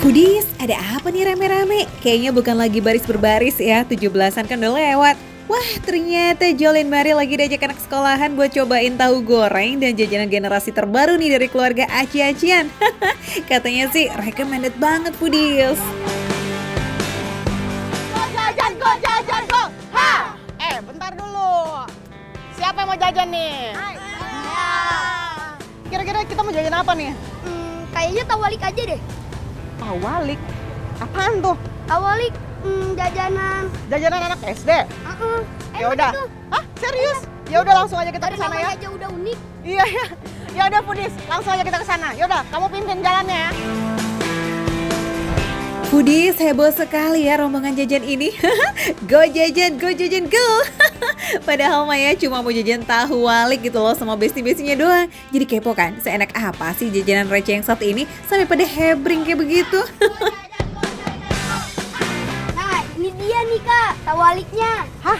Foodies, ada apa nih rame-rame? Kayaknya bukan lagi baris berbaris ya, 17-an kan udah lewat. Wah, ternyata Jolin Mari lagi diajak anak sekolahan buat cobain tahu goreng dan jajanan generasi terbaru nih dari keluarga Aci-Acian. Katanya sih recommended banget Foodies. Go jajan go! Ha! Bentar dulu. Siapa yang mau jajan nih? Kira-kira kita mau jajan apa nih? Kayaknya tawalik aja deh. Tawalik? Apaan tuh? Tawalik jajanan. Jajanan anak SD? Ya Enak udah. itu. Hah? Serius? Ya udah langsung aja kita Dari ke sana namanya ya. aja udah unik. Iya ya. Ya udah Foodies, langsung aja kita ke sana. Ya udah, kamu pimpin jalannya ya. Foodies, heboh sekali ya rombongan jajan ini. Go jajan, go jajan, go! Padahal Maya cuma mau jajan tahu walik gitu loh sama bestie-bestinya doang. Jadi kepo kan, seenak apa sih jajanan receh yang satu ini sampai pada hebring kayak begitu? Nah, ini dia nih Kak, tawaliknya. Hah?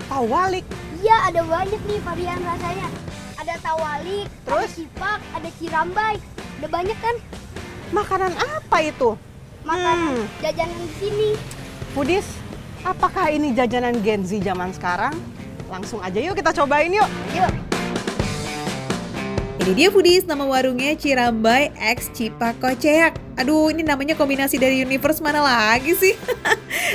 Tawalik? Iya, ada banyak nih varian rasanya. Ada tawalik, Terus? ada cipak, ada cirambai. Ada banyak kan Makanan apa itu? makanan jajanan di sini. Foodies, apakah ini jajanan Gen Z zaman sekarang? Langsung aja yuk kita cobain yuk. Yuk. Ini dia Foodies, nama warungnya Cirambai X Cipak Koceak. Aduh, ini namanya kombinasi dari universe mana lagi sih?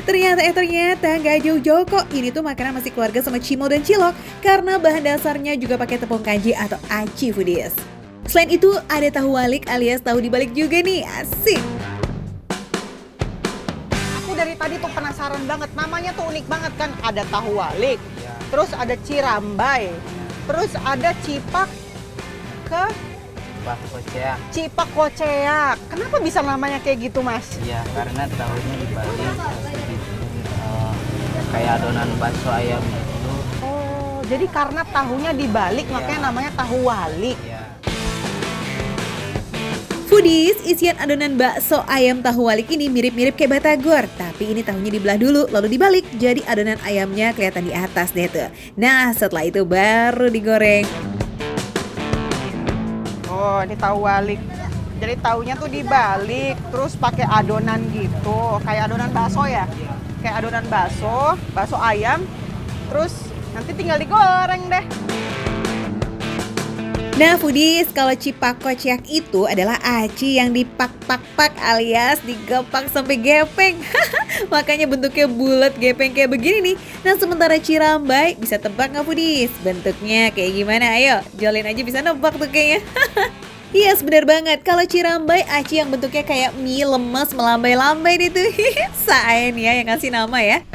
Ternyata nggak jauh-jauh kok. Ini tuh makanan masih keluarga sama Cimo dan Cilok karena bahan dasarnya juga pakai tepung kanji atau aci Foodies. Selain itu ada tahu walik alias tahu dibalik juga nih, asik. Aku dari tadi tuh penasaran banget, namanya tuh unik banget kan. Ada tahu walik, terus ada cirambai, terus ada cipak Koceak. cipak koceak. Kenapa bisa namanya kayak gitu Mas? Iya, karena tahunya dibalik kayak adonan bakso ayam gitu. Oh, jadi karena tahunya dibalik makanya namanya tahu walik. Iya. Foodies, isian adonan bakso ayam tahu walik ini mirip-mirip kayak batagor. Tapi ini tahunya dibelah dulu, lalu dibalik. Jadi adonan ayamnya kelihatan di atas deh tuh. Nah, setelah itu baru digoreng. Oh, ini tahu walik. Jadi tahunya tuh dibalik, terus pakai adonan gitu, kayak adonan bakso ya? Kayak adonan bakso ayam, terus nanti tinggal digoreng deh. Nah Foodies, kalau cipak kociak itu adalah aci yang dipak-pak-pak alias digepak sampai gepeng. Makanya bentuknya bulat gepeng kayak begini nih. Nah sementara cirambai, bisa tebak nggak Foodies? Bentuknya kayak gimana? Ayo, Jolin aja bisa nebak tuh kayaknya. Iya, yes, bener banget. Kalau cirambai, aci yang bentuknya kayak mie lemes melambai-lambai itu. Saen ya yang ngasih nama ya.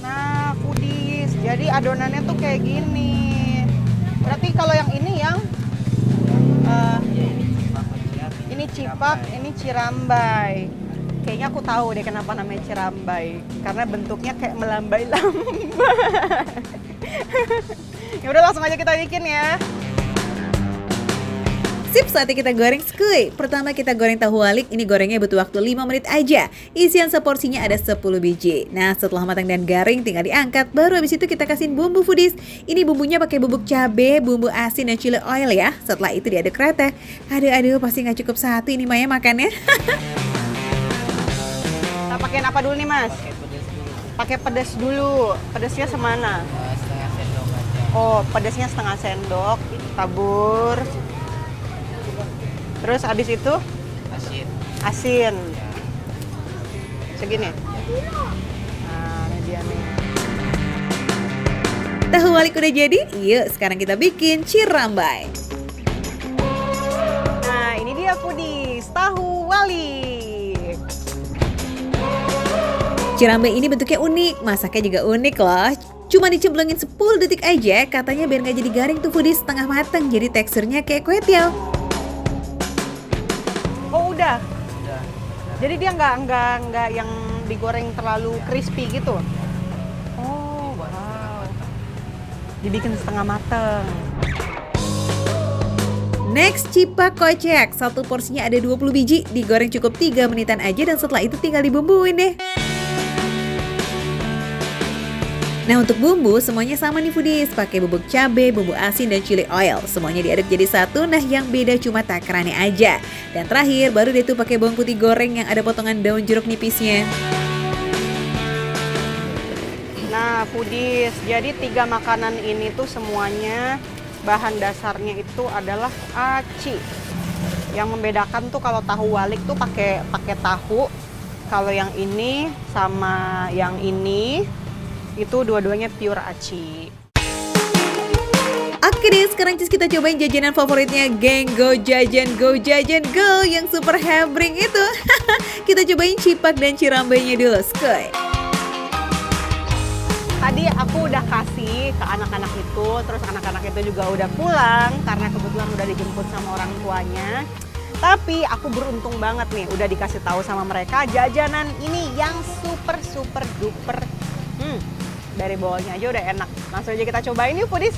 Nah, Foodies, jadi adonannya tuh kayak gini. Berarti kalau yang ini ini cipak, ini cirambai. Kayaknya aku tahu deh kenapa namanya cirambai. Karena bentuknya kayak melambai-lambai. Ya udah langsung aja kita bikin ya. Sip, saatnya kita goreng skuy. Pertama kita goreng tahu walik, ini gorengnya butuh waktu 5 menit aja. Isian seporsinya ada 10 biji. Nah setelah matang dan garing tinggal diangkat. Baru habis itu kita kasihin bumbu Foodies. Ini bumbunya pakai bubuk cabe, bumbu asin dan chili oil ya. Setelah itu diaduk rata. Aduh pasti nggak cukup satu ini Maya makannya. Kita pakein apa dulu nih Mas? Pakai pedas dulu. Pakai pedas dulu. Pedasnya semana? Setengah sendok aja. Oh, pedasnya setengah sendok. Tabur. Terus habis itu Asin. asin. Ya. Segini. Nah, ini dia nih. Tahu walik udah jadi? Yuk sekarang kita bikin cirambai. Nah, ini dia Foodies, tahu walik. Cirambai ini bentuknya unik, masaknya juga unik loh. Cuma dicemplungin 10 detik aja, katanya biar nggak jadi garing tuh Foodies, setengah matang. Jadi teksturnya kayak kue tiaw. Oh, udah. Udah. Jadi dia nggak yang digoreng terlalu crispy gitu. Oh, wow. Dibikin setengah mateng. Next, cipak kocek. Satu porsinya ada 20 biji, digoreng cukup 3 menitan aja dan setelah itu tinggal dibumbuin deh. Nah untuk bumbu semuanya sama nih foodies, pakai bubuk cabai, bumbu asin dan chili oil. Semuanya diaduk jadi satu, nah yang beda cuma takarannya aja. Dan terakhir baru deh tuh pakai bawang putih goreng yang ada potongan daun jeruk nipisnya. Nah foodies, jadi 3 makanan ini tuh semuanya bahan dasarnya itu adalah aci. Yang membedakan tuh kalau tahu walik tuh pakai tahu. Kalau yang ini sama yang ini itu dua-duanya pure aci. Oke deh, sekarang kita cobain jajanan favoritnya geng Go Jajan Go yang super hebring itu. Kita cobain cipak dan cirambainya dulu, skoy. Tadi aku udah kasih ke anak-anak itu, terus anak-anak itu juga udah pulang karena kebetulan udah dijemput sama orang tuanya. Tapi aku beruntung banget nih, udah dikasih tahu sama mereka jajanan ini yang super duper. Dari bawahnya aja udah enak. Langsung aja kita cobain yuk foodies.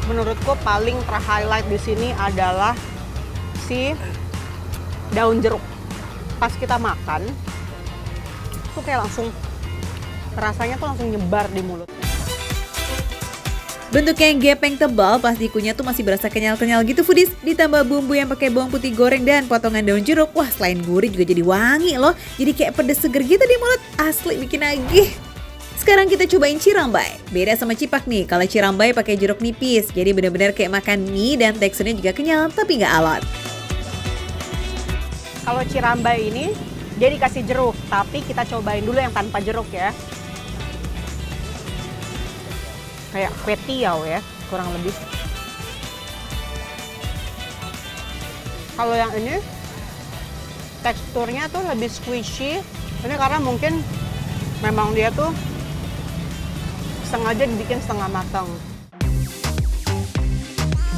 Menurutku paling ter-highlight di sini adalah si daun jeruk. Pas kita makan, tuh kayak langsung rasanya tuh langsung nyebar di mulut. Bentuknya yang gepeng tebal, pas dikunyah tuh masih berasa kenyal-kenyal gitu foodies. Ditambah bumbu yang pakai bawang putih goreng dan potongan daun jeruk. Wah selain gurih juga jadi wangi loh. Jadi kayak pedes seger gitu di mulut. Asli bikin nagih. Sekarang kita cobain cirambai. Beda sama cipak nih, kalau cirambai pakai jeruk nipis. Jadi benar-benar kayak makan mie dan teksturnya juga kenyal tapi nggak alot. Kalau cirambai ini dia dikasih jeruk, tapi kita cobain dulu yang tanpa jeruk ya. Kayak kue tiaw ya, kurang lebih. Kalau yang ini teksturnya tuh lebih squishy. Ini karena mungkin memang dia tuh sengaja dibikin setengah matang.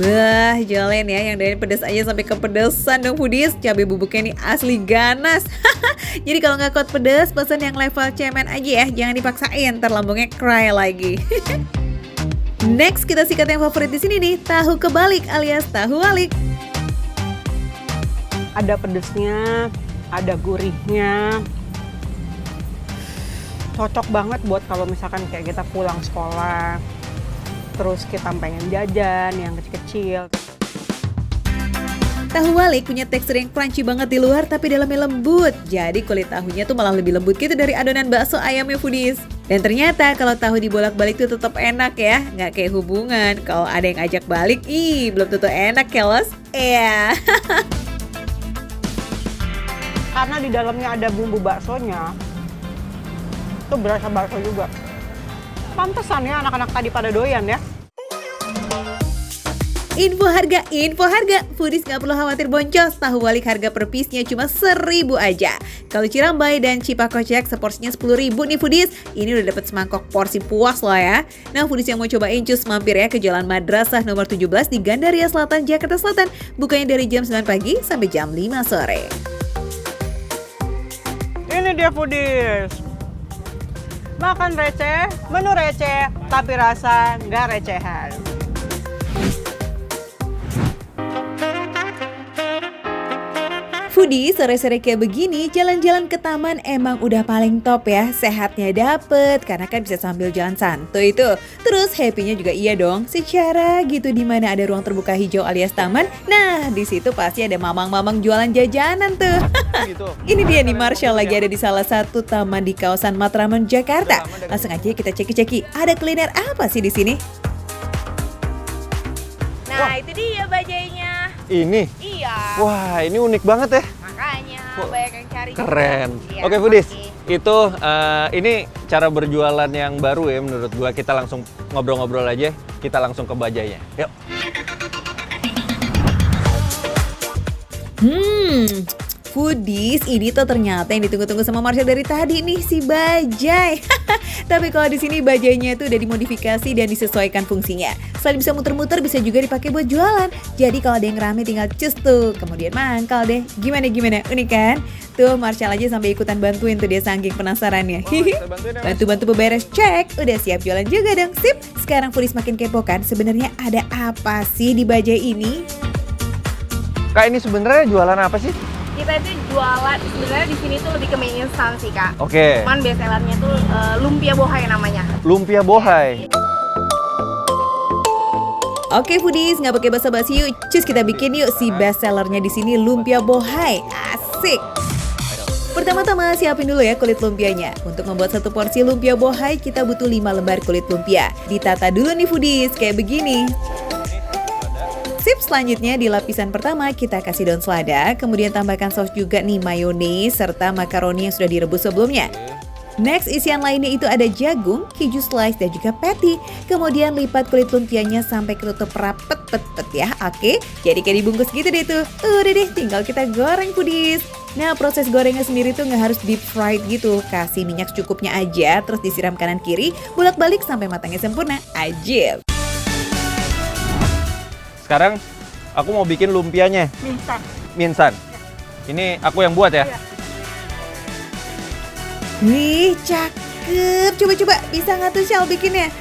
Bah, jalen ya, yang dari pedas aja sampai kepedesan dong foodies. Cabai bubuknya ini asli ganas. Jadi kalau nggak kuat pedas, pesan yang level cemen aja ya. Jangan dipaksain, ntar lambungnya cry lagi. Next, kita sikat yang favorit di sini nih, tahu kebalik alias tahu walik. Ada pedesnya, ada gurihnya. Cocok banget buat kalau misalkan kayak kita pulang sekolah, terus kita pengen jajan yang kecil-kecil. Tahu walik punya tekstur yang crunchy banget di luar tapi dalamnya lembut. Jadi kulit tahunya tuh malah lebih lembut gitu dari adonan bakso ayamnya foodies. Dan ternyata kalau tahu dibolak-balik tuh tetap enak ya. Nggak kayak hubungan, kalau ada yang ajak balik, belum tentu enak keles. Iya. Karena di dalamnya ada bumbu baksonya, tuh berasa bakso juga. Pantesan ya anak-anak tadi pada doyan ya. Info harga, foodies nggak perlu khawatir boncos, tahu walik harga per piece-nya cuma 1.000 aja. Kalau cirambai dan cipak kocek seporsinya 10.000 nih foodies, ini udah dapet semangkok porsi puas loh ya. Nah foodies yang mau cobain cus mampir ya ke Jalan Madrasah nomor 17 di Gandaria Selatan, Jakarta Selatan. Bukanya dari jam 9 pagi sampai jam 5 sore. Ini dia foodies. Makan receh, menu receh, tapi rasa nggak recehan. Foodie, sore-sore kayak begini, jalan-jalan ke taman emang udah paling top ya. Sehatnya dapet, karena kan bisa sambil jalan santuy tuh. Terus happy-nya juga iya dong, secara gitu di mana ada ruang terbuka hijau alias taman. Nah, di situ pasti ada mamang-mamang jualan jajanan tuh. Gitu. Ini dia nih, Marshall lagi ada di salah satu taman di kawasan Matraman, Jakarta. Langsung aja kita ceki-ceki, ada kuliner apa sih di sini? Nah, itu dia bajainya. Ini? Iya. Wah, ini unik banget ya. Makanya banyak yang cari. Keren. Iya, Oke, Foodies. oke. Itu ini cara berjualan yang baru ya menurut gua. Kita langsung ngobrol-ngobrol aja. Kita langsung ke bajainya. Yuk. Foodies, ini tuh ternyata yang ditunggu-tunggu sama Marshall dari tadi nih, si bajai. Tapi kalau di sini bajainya tuh udah dimodifikasi dan disesuaikan fungsinya. Selain bisa muter-muter, bisa juga dipakai buat jualan. Jadi kalau ada yang rame tinggal cus tuh, kemudian mangkal deh. Gimana? Unik kan? Tuh Marshall aja sampai ikutan bantuin tuh dia saking penasarannya. Bantu-bantu beberes, cek. Udah siap jualan juga dong, sip. Sekarang Foodies makin kepo kan, sebenarnya ada apa sih di bajai ini? Kak, ini sebenarnya jualan apa sih? Kita itu jualan sebenarnya di sini tuh lebih ke mie instan sih kak. Oke. Cuman best sellernya tuh lumpia bohai namanya. Lumpia bohai. Oke foodies, nggak pakai basa-basi yuk. Cus kita bikin yuk si best sellernya di sini lumpia bohai. Asik. Pertama-tama siapin dulu ya kulit lumpianya. Untuk membuat satu porsi lumpia bohai kita butuh 5 lembar kulit lumpia. Ditata dulu nih foodies, kayak begini. Sip, selanjutnya di lapisan pertama kita kasih daun selada, kemudian tambahkan saus juga nih mayones serta makaroni yang sudah direbus sebelumnya. Next, isian lainnya itu ada jagung, keju slice, dan juga patty. Kemudian lipat kulit lumpianya sampai ketutup rapet ya. Oke, jadi kayak dibungkus gitu deh tuh. Udah deh, tinggal kita goreng foodies. Nah, proses gorengnya sendiri tuh nggak harus deep fried gitu. Kasih minyak secukupnya aja, terus disiram kanan kiri, bolak-balik sampai matangnya sempurna. Ajib. Sekarang aku mau bikin lumpianya. Mie instan. Ini aku yang buat ya. Wih, cakep. Coba-coba, bisa nggak tuh Shell bikinnya?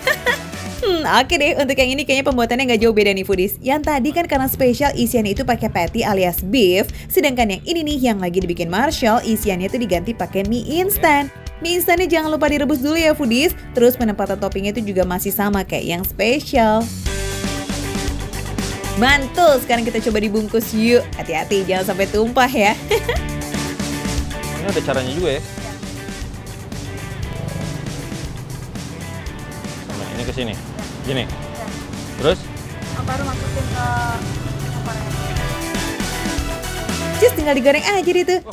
Oke deh, untuk yang ini kayaknya pembuatannya nggak jauh beda nih foodies. Yang tadi kan karena spesial isiannya itu pakai patty alias beef, sedangkan yang ini nih yang lagi dibikin Marshall isiannya itu diganti pakai mie instan. Mie instannya jangan lupa direbus dulu ya foodies. Terus penempatan toppingnya itu juga masih sama kayak yang spesial. Mantul, sekarang kita coba dibungkus yuk. Hati-hati, jangan sampai tumpah ya. Ini ada caranya juga ya. Sama ini ke sini. Gini. Terus? Baru masukin ke kompornya. Just tinggal digoreng aja deh tuh.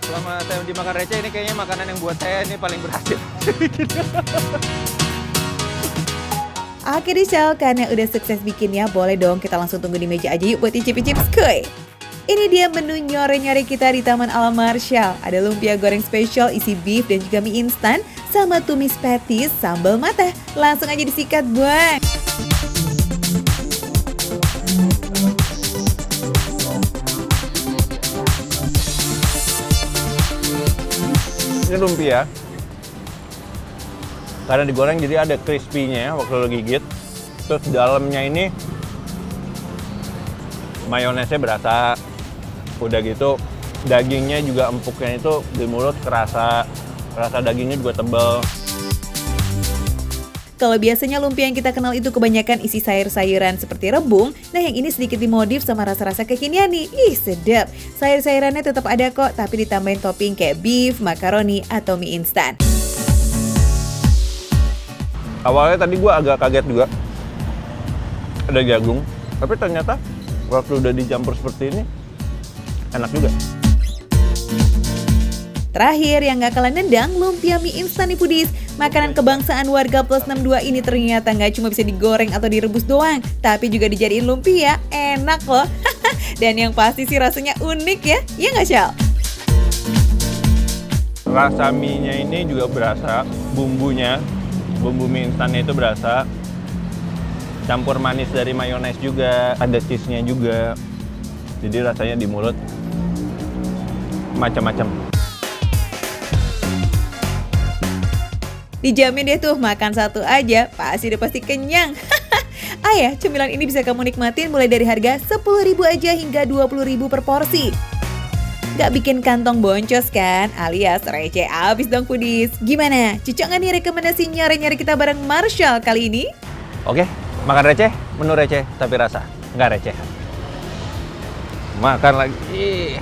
Selama saya dimakan receh, ini kayaknya makanan yang buat saya ini paling berhasil. Oke deh Shell, karena udah sukses bikinnya, boleh dong kita langsung tunggu di meja aja yuk buat icip-icip skuy. Ini dia menu nyore-nyore kita di Taman Ala Marshall. Ada lumpia goreng spesial isi beef dan juga mie instan, sama tumis patties sambal mata. Langsung aja disikat buang. Ini lumpia. Karena digoreng jadi ada crispy-nya waktu lo gigit. Terus dalamnya ini mayonesnya berasa. Udah gitu dagingnya juga empuknya itu di mulut kerasa. Rasa dagingnya juga tebal. Kalau biasanya lumpia yang kita kenal itu kebanyakan isi sayur-sayuran seperti rebung, nah yang ini sedikit dimodif sama rasa-rasa kekinian nih. Ih sedap, sayur-sayurannya tetap ada kok, tapi ditambahin topping kayak beef, makaroni, atau mie instan. Awalnya tadi gue agak kaget juga, ada jagung, tapi ternyata waktu udah dicampur seperti ini, enak juga. Terakhir yang gak kalah nendang, lumpia mie instan nih foodies. Makanan kebangsaan warga plus 62 ini ternyata gak cuma bisa digoreng atau direbus doang, tapi juga dijadiin lumpia, enak loh. Dan yang pasti sih rasanya unik ya, iya gak Shell? Rasa mie-nya ini juga berasa, bumbunya, bumbu mie instannya itu berasa. Campur manis dari mayones juga, ada cheese-nya juga. Jadi rasanya di mulut macam-macam. Dijamin deh tuh makan satu aja, pasti kenyang. Ya, cemilan ini bisa kamu nikmatin mulai dari harga 10.000 aja hingga 20.000 per porsi. Gak bikin kantong boncos kan? Alias receh abis dong foodies. Gimana? Cocok gak nih rekomendasi nyari-nyari kita bareng Marshall kali ini? Oke, makan receh, menu receh, tapi rasa nggak receh. Makan lagi.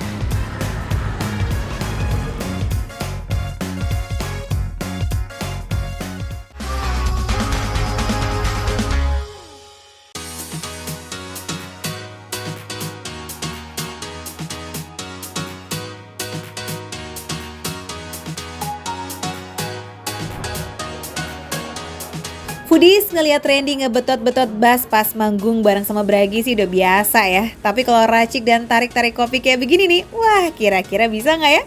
Foodies ngeliat Randy ngebetot-betot bass pas manggung bareng sama Bragi sih udah biasa ya. Tapi kalau racik dan tarik-tarik kopi kayak begini nih, wah kira-kira bisa nggak ya?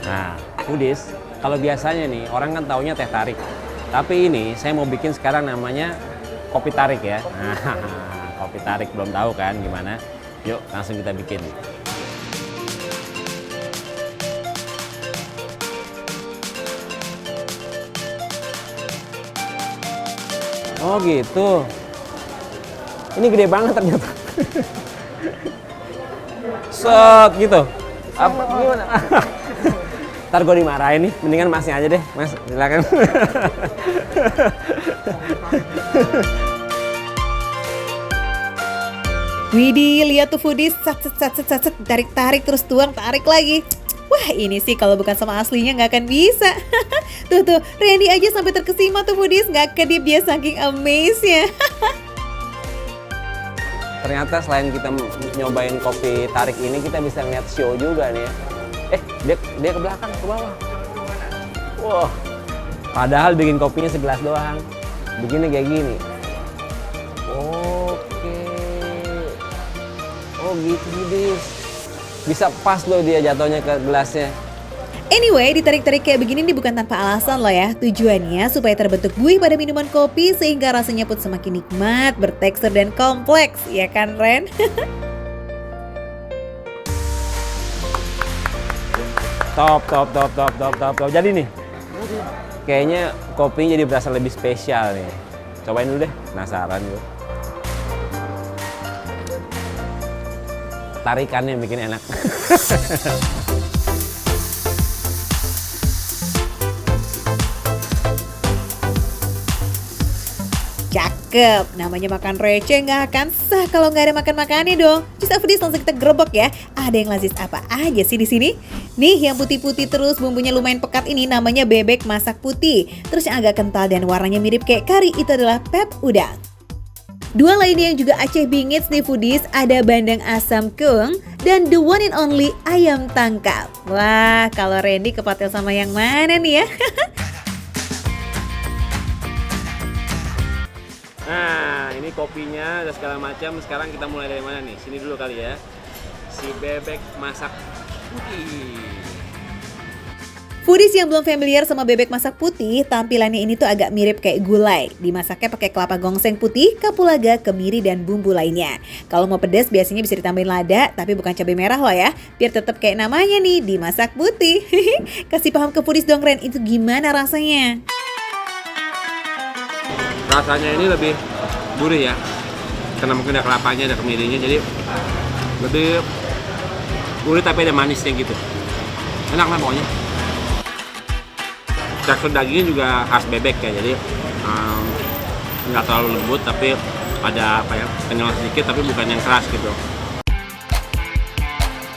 Nah, foodies, kalau biasanya nih orang kan taunya teh tarik. Tapi ini saya mau bikin sekarang namanya kopi tarik ya. Nah, kopi tarik belum tahu kan gimana? Yuk langsung kita bikin. Oh gitu. Ini gede banget ternyata. Set gitu. Apa gimana? Ntar gue dimarahin nih, mendingan masnya aja deh, mas, silakan. Widih, lihat tuh foodies, sat, tarik terus tuang, tarik lagi. Wah, ini sih kalau bukan sama aslinya nggak akan bisa. Tuh, Randy aja sampai terkesima tuh foodies, nggak kedip dia saking amaze-nya. Ternyata selain kita nyobain kopi tarik ini, kita bisa ngeliat show juga nih ya. Dia ke belakang, ke bawah. Wah, padahal bikin kopinya segelas doang. Begini kayak gini. Oke. Oh gitu, Budis. Bisa pas loh dia jatuhnya ke gelasnya. Anyway, ditarik-tarik kayak begini nih bukan tanpa alasan loh ya. Tujuannya supaya terbentuk buih pada minuman kopi sehingga rasanya pun semakin nikmat, bertekstur dan kompleks. Ya kan, Ren? Top. Jadi nih, kayaknya kopinya jadi berasa lebih spesial nih. Cobain dulu deh, penasaran gue. Tarikannya yang bikin enak. Cakep, namanya makan receh nggak akan sah kalau nggak ada makan-makannya dong. Just after this langsung kita gerebek ya. Ada yang lazis apa aja sih di sini? Nih yang putih-putih terus bumbunya lumayan pekat ini namanya bebek masak putih. Terus yang agak kental dan warnanya mirip kayak kari itu adalah pep udang. Dua lainnya yang juga Aceh bingits nih foodies, ada bandeng asam keung dan the one and only ayam tangkap. Wah, kalau Randy kepatil sama yang mana nih ya? Nah, ini kopinya dan segala macam. Sekarang kita mulai dari mana nih? Sini dulu kali ya. Si bebek masak putih. Foodies yang belum familiar sama bebek masak putih, tampilannya ini tuh agak mirip kayak gulai. Dimasaknya pakai kelapa gongseng putih, kapulaga, kemiri, dan bumbu lainnya. Kalau mau pedas biasanya bisa ditambahin lada, tapi bukan cabai merah loh ya. Biar tetap kayak namanya nih, dimasak putih. Kasih paham ke foodies dong Ren, itu gimana rasanya? Rasanya ini lebih gurih ya. Karena mungkin ada kelapanya, ada kemirinya, jadi lebih gurih tapi ada manisnya gitu. Enak lah pokoknya. Tekstur dagingnya juga khas bebek ya, jadi nggak terlalu lembut tapi ada apa ya, kenyal sedikit tapi bukan yang keras gitu.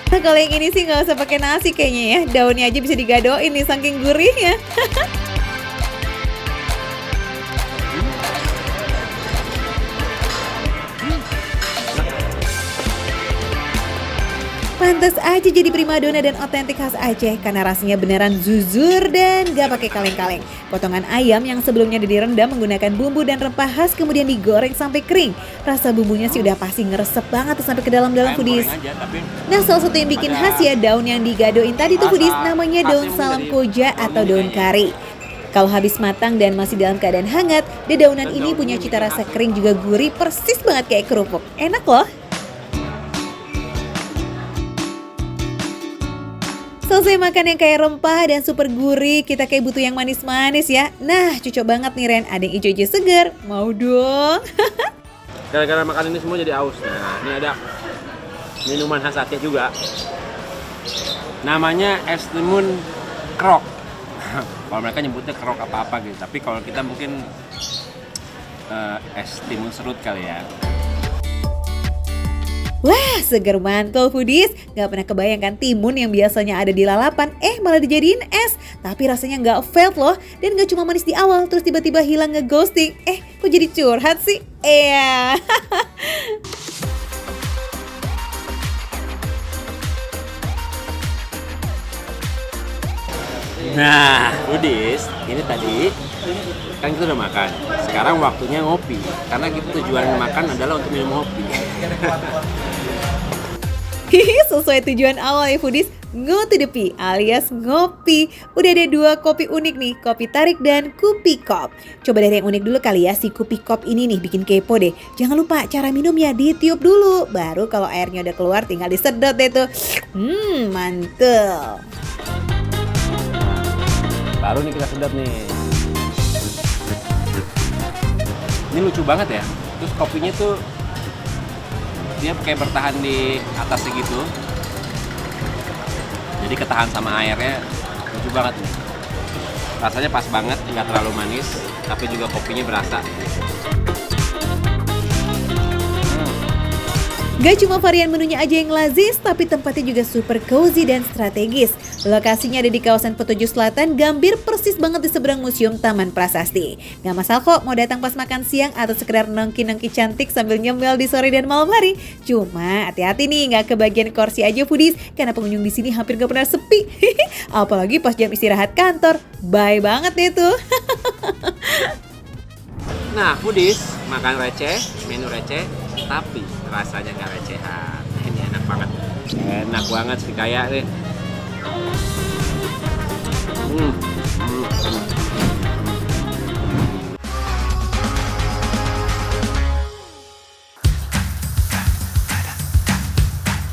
Nah, kalau yang ini sih nggak usah pakai nasi kayaknya ya, daunnya aja bisa digadoin nih saking gurihnya. Pantas aja jadi primadona dan otentik khas Aceh karena rasanya beneran zuzur dan gak pakai kaleng-kaleng. Potongan ayam yang sebelumnya direndam menggunakan bumbu dan rempah khas kemudian digoreng sampai kering. Rasa bumbunya sih udah pasti ngeresep banget tuh sampai ke dalam-dalam foodies. Nah, salah satu yang bikin khas ya daun yang digadoin tadi tuh foodies, namanya daun salam koja atau daun kari. Kalau habis matang dan masih dalam keadaan hangat, dedaunan ini punya cita rasa kering juga gurih persis banget kayak kerupuk. Enak loh. Selesai makan yang kayak rempah dan super gurih, kita kayak butuh yang manis-manis ya. Nah, cocok banget nih Ren, ada yang hijau-hijau segar. Mau dong? Gara-gara makan ini semua jadi aus. Nah, ini ada minuman khas Aceh juga. Namanya es timun krok. Kalau mereka nyebutnya krok apa-apa gitu. Tapi kalau kita mungkin es timun serut kali ya. Wah, seger mantul foodies. Gak pernah kebayangkan timun yang biasanya ada di lalapan, malah dijadiin es. Tapi rasanya gak felt loh. Dan gak cuma manis di awal, terus tiba-tiba hilang ngeghosting. Kok jadi curhat sih? Nah, foodies, ini tadi kan kita udah makan. Sekarang waktunya ngopi. Karena kita tujuan makan adalah untuk minum kopi. Sesuai tujuan awal ya foodies, go to the P alias ngopi. Udah ada 2 kopi unik nih, kopi tarik dan kupi kop. Coba dari yang unik dulu kali ya, si kupi kop ini nih bikin kepo deh. Jangan lupa cara minumnya ditiup dulu, baru kalau airnya udah keluar tinggal disedot deh tuh. Mantul. Baru nih kita sedot nih. Ini lucu banget ya. Terus kopinya tuh dia kayak bertahan di atas segitu. Jadi ketahan sama airnya, lucu banget nih. Rasanya pas banget, nggak terlalu manis, tapi juga kopinya berasa. Gak cuma varian menunya aja yang lazis, tapi tempatnya juga super cozy dan strategis. Lokasinya ada di kawasan Petujuh Selatan, Gambir, persis banget di seberang Museum Taman Prasasti. Gak masalah kok mau datang pas makan siang atau sekedar nongki-nongki cantik sambil nyemil di sore dan malam hari. Cuma hati-hati nih, gak kebagian kursi aja foodies, karena pengunjung di sini hampir gak pernah sepi. Apalagi pas jam istirahat kantor, bye banget deh tuh. Nah, foodies, makan receh, menu receh, tapi rasanya nggak recehan. Ini enak banget. Enak banget sih kayak nih.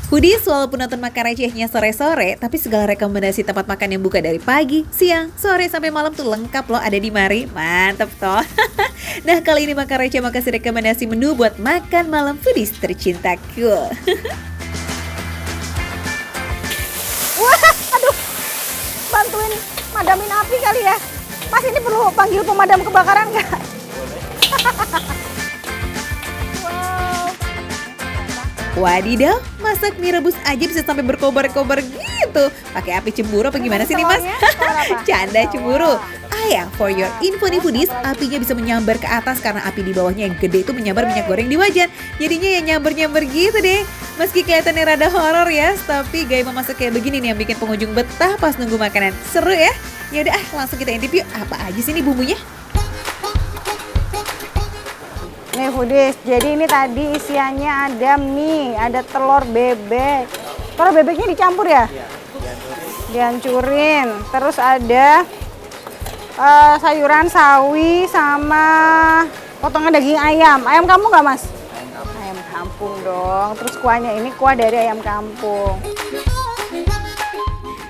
Foodies, walaupun nonton makan recehnya sore-sore, tapi segala rekomendasi tempat makan yang buka dari pagi, siang, sore, sampai malam tuh lengkap loh ada di mari. Mantep toh. Nah, kali ini makan receh mau kasih rekomendasi menu buat makan malam foodies tercintaku. Wah, aduh, bantuin madamin api kali ya. Mas, ini perlu panggil pemadam kebakaran nggak? Wadidaw, masak mie rebus aja bisa sampai berkobar-kobar gitu. Pakai api cemburu apa gimana sih nih Mas? Canda cemburu. For your info nih foodies, apinya bisa menyambar ke atas karena api di bawahnya yang gede itu menyambar minyak goreng di wajan. Jadinya ya nyamber-nyamber gitu deh. Meski kelihatannya rada horor ya, tapi gaya memasak kayak begini nih yang bikin pengunjung betah pas nunggu makanan. Seru ya? Yaudah langsung kita intip yuk, apa aja sih nih bumbunya? Nih foodies, jadi ini tadi isiannya ada mie, ada telur bebek. Telur bebeknya dicampur ya? Dihancurin. Terus ada sayuran sawi sama potongan daging ayam. Ayam kampung nggak Mas? Ayam kampung dong. Terus kuahnya ini kuah dari ayam kampung.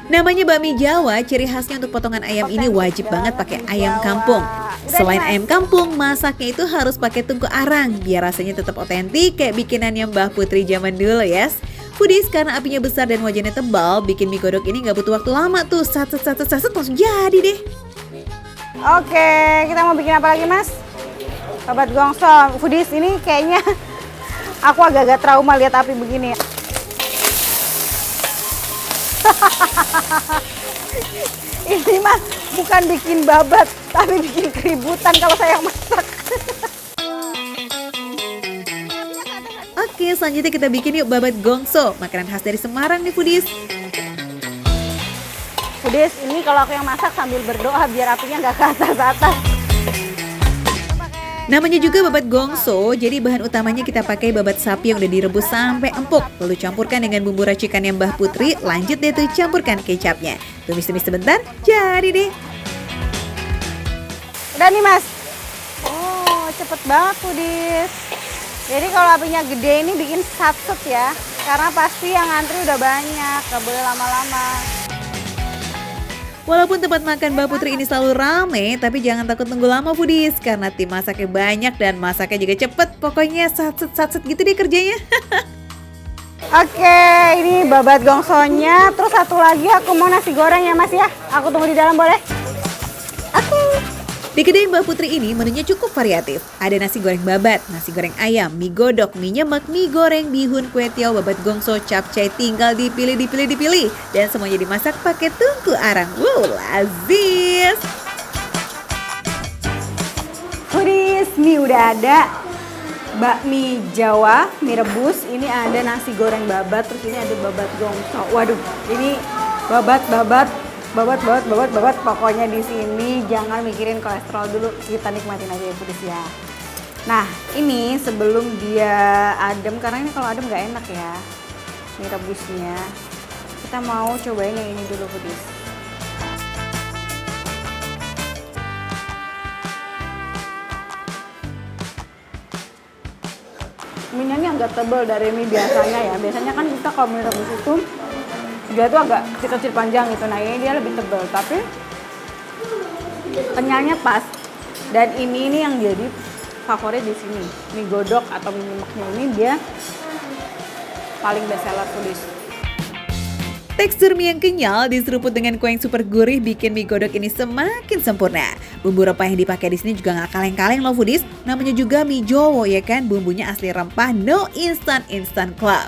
Namanya bakmi Jawa, ciri khasnya untuk potongan ayam ini wajib banget pakai ayam kampung. Selain ayam kampung, masaknya itu harus pakai tungku arang biar rasanya tetap otentik kayak bikinannya Mbah Putri zaman dulu ya. Foodies, karena apinya besar dan wajannya tebal, bikin mie godok ini nggak butuh waktu lama tuh. Saset langsung jadi deh. Oke, kita mau bikin apa lagi Mas? Babat gongso. Foodies, ini kayaknya aku agak-agak trauma lihat api begini. Ini mah bukan bikin babat, tapi bikin keributan kalau saya masak. Oke, selanjutnya kita bikin yuk babat gongso, makanan khas dari Semarang nih foodies. Foodies, ini kalau aku yang masak sambil berdoa biar apinya nggak ke atas-atas. Namanya juga babat gongso, jadi bahan utamanya kita pakai babat sapi yang udah direbus sampai empuk. Lalu campurkan dengan bumbu racikannya Mbah Putri, lanjut deh tuh campurkan kecapnya. Tumis-tumis sebentar, jadi deh. Udah nih Mas. Oh, cepet banget foodies. Jadi kalau apinya gede ini bikin satset ya. Karena pasti yang ngantri udah banyak, gak boleh lama-lama. Walaupun tempat makan Mbak Putri ini selalu rame, tapi jangan takut tunggu lama foodies, karena tim masaknya banyak dan masaknya juga cepet. Pokoknya satset gitu deh kerjanya. Oke, ini babat gongsonya. Terus satu lagi aku mau nasi goreng ya Mas ya. Aku tunggu di dalam boleh? Di kedai Mbak Putri ini menunya cukup variatif. Ada nasi goreng babat, nasi goreng ayam, mie godok, mie nyemek, mie goreng, bihun, kue tiaw, babat gongso, capcay, tinggal dipilih. Dan semuanya dimasak pakai tungku arang. Wow, lazis! Foodies, mie udah ada. Bakmi Jawa, mie rebus. Ini ada nasi goreng babat, terus ini ada babat gongso. Waduh, ini babat. Pokoknya di sini jangan mikirin kolesterol dulu, kita nikmatin aja ya foodies ya. Nah, ini sebelum dia adem, karena ini kalau adem nggak enak ya mie rebusnya. Kita mau cobain yang ini dulu foodies. Mie-nya ini agak tebal dari mie biasanya ya. Biasanya kan kita kalau mie rebus itu dia tuh agak kecil-kecil panjang gitu. Nah ini dia lebih tebal, tapi kenyalnya pas. Dan ini yang jadi favorit di sini. Mie godok atau mie nyemeknya ini dia paling best seller foodies. Tekstur mie yang kenyal diseruput dengan kuah yang super gurih bikin mie godok ini semakin sempurna. Bumbu rempah yang dipakai di sini juga nggak kaleng-kaleng loh foodies. Namanya juga mie Jowo ya kan, bumbunya asli rempah, no instan club.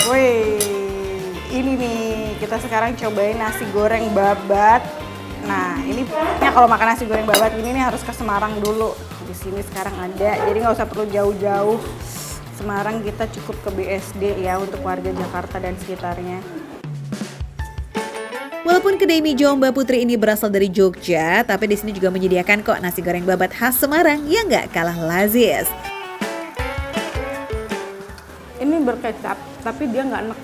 Wih, ini nih kita sekarang cobain nasi goreng babat. Nah, ini kalau makan nasi goreng babat ini nih harus ke Semarang dulu. Di sini sekarang ada, jadi nggak usah perlu jauh-jauh. Semarang kita cukup ke BSD ya untuk warga Jakarta dan sekitarnya. Walaupun kedai mie Jowo Mbak Putri ini berasal dari Jogja, tapi di sini juga menyediakan kok nasi goreng babat khas Semarang yang nggak kalah lazis. Ini berkecap, tapi dia nggak enek.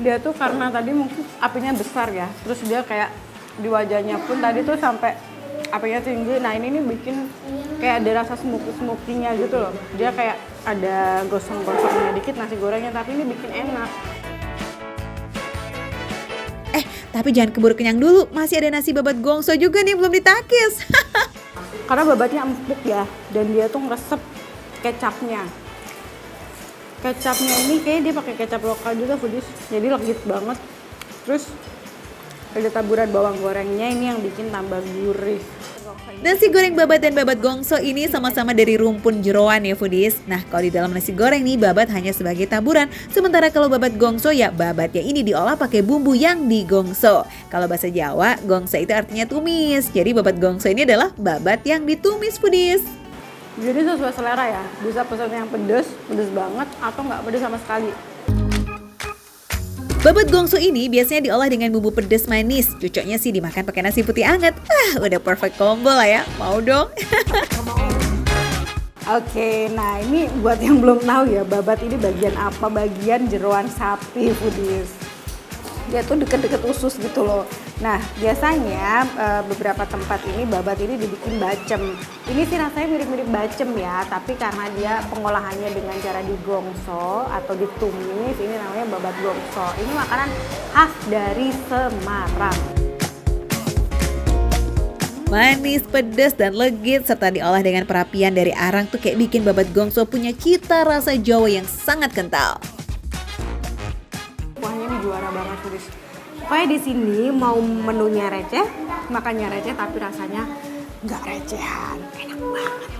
Dia tuh karena tadi mungkin apinya besar ya, terus dia kayak di wajahnya pun tadi tuh sampai apinya tinggi. Nah ini nih bikin kayak ada rasa smoky-smoky-nya gitu loh. Dia kayak ada gosong-gosongnya dikit nasi gorengnya, tapi ini bikin enak. Tapi jangan keburu kenyang dulu, masih ada nasi babat gongso juga nih belum ditakis. Karena babatnya empuk ya, dan dia tuh ngeresep kecapnya. Kecapnya ini kayaknya dia pakai kecap lokal juga foodies, jadi legit banget. Terus ada taburan bawang gorengnya ini yang bikin tambah gurih. Nasi goreng babat dan babat gongso ini sama-sama dari rumpun jeroan ya foodies. Nah kalau di dalam nasi goreng nih babat hanya sebagai taburan. Sementara kalau babat gongso ya babatnya ini diolah pakai bumbu yang digongso. Kalau bahasa Jawa gongso itu artinya tumis. Jadi babat gongso ini adalah babat yang ditumis foodies. Jadi sesuai selera ya, bisa pesan yang pedes banget atau nggak pedes sama sekali. Babat gongso ini biasanya diolah dengan bumbu pedas manis. Cocoknya sih dimakan pakai nasi putih anget. Udah perfect combo lah ya. Mau dong? Oke, nah ini buat yang belum tahu ya, babat ini bagian apa? Bagian jeroan sapi foodies. Dia tuh deket-deket usus gitu loh. Nah biasanya beberapa tempat ini babat ini dibikin bacem. Ini sih rasanya mirip-mirip bacem ya, tapi karena dia pengolahannya dengan cara digongso atau ditumis, ini namanya babat gongso. Ini makanan khas dari Semarang. Manis, pedas, dan legit serta diolah dengan perapian dari arang tuh kayak bikin babat gongso punya cita rasa Jawa yang sangat kental. Kuahnya ini juara banget foodies. Pokoknya di sini mau menunya receh, makannya receh tapi rasanya nggak recehan, enak banget.